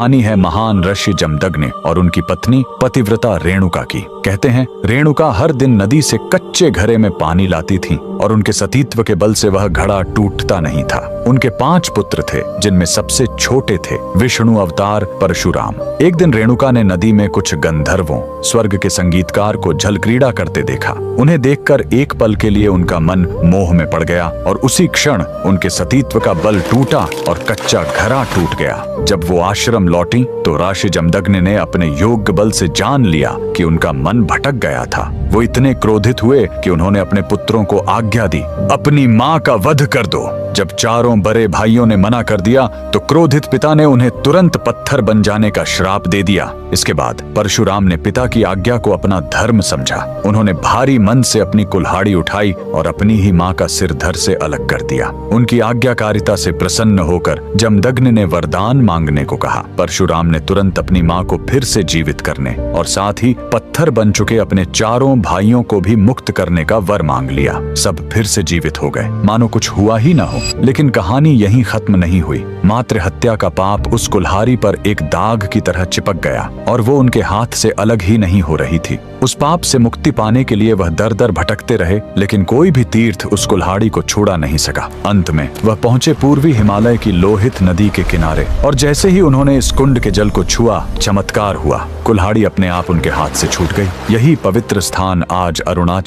कहानी है महान ऋषि जमदग्नि और उनकी पत्नी पतिव्रता रेणुका की। कहते हैं रेणुका हर दिन नदी से कच्चे घड़े में पानी लाती थीं और उनके सतीत्व के बल से वह घड़ा टूटता नहीं था। उनके 5 पुत्र थे, जिनमें सबसे छोटे थे विष्णु अवतार परशुराम। एक दिन रेणुका ने नदी में कुछ गंधर्वों, स्वर्ग के संगीतकार को जल क्रीड़ा करते देखा। उन्हें देखकर एक पल के लिए उनका मन मोह में पड़ गया और उसी क्षण उनके सतीत्व का बल टूटा और कच्चा घड़ा टूट गया। जब वो आश्रम लौटी तो ऋषि जमदग्नि ने अपने योग्य बल से जान लिया कि उनका मन भटक गया था। वो इतने क्रोधित हुए कि उन्होंने अपने पुत्रों को आज्ञा दी, अपनी माँ का वध कर दो। जब चारों बड़े भाइयों ने मना कर दिया तो क्रोधित पिता ने उन्हें तुरंत पत्थर बन जाने का श्राप दे दिया। इसके बाद परशुराम ने पिता की आज्ञा को अपना धर्म समझा। उन्होंने भारी मन से अपनी कुल्हाड़ी उठाई और अपनी ही माँ का सिर धड़ से अलग कर दिया। उनकी आज्ञाकारिता से प्रसन्न होकर जमदग्नि ने वरदान मांगने को कहा। परशुराम ने तुरंत अपनी माँ को फिर से जीवित करने और साथ ही पत्थर बन चुके अपने चारों भाइयों को भी मुक्त करने का वर मांग लिया। सब फिर से जीवित हो गए, मानो कुछ हुआ ही ना हो। लेकिन कहानी यहीं खत्म नहीं हुई। मातृ हत्या का पाप उस कुल्हाड़ी पर एक दाग की तरह चिपक गया और वो उनके हाथ से अलग ही नहीं हो रही थी। उस पाप से मुक्ति पाने के लिए वह दर दर भटकते रहे, लेकिन कोई भी तीर्थ उस कुल्हाड़ी को छुड़ा नहीं सका। अंत में वह पहुंचे पूर्वी हिमालय की लोहित नदी के किनारे और जैसे ही उन्होंने इस कुंड के जल को छुआ, चमत्कार हुआ। कुल्हाड़ी अपने आप उनके हाथ से छूट गई। यही पवित्र स्थान आज अरुणाचल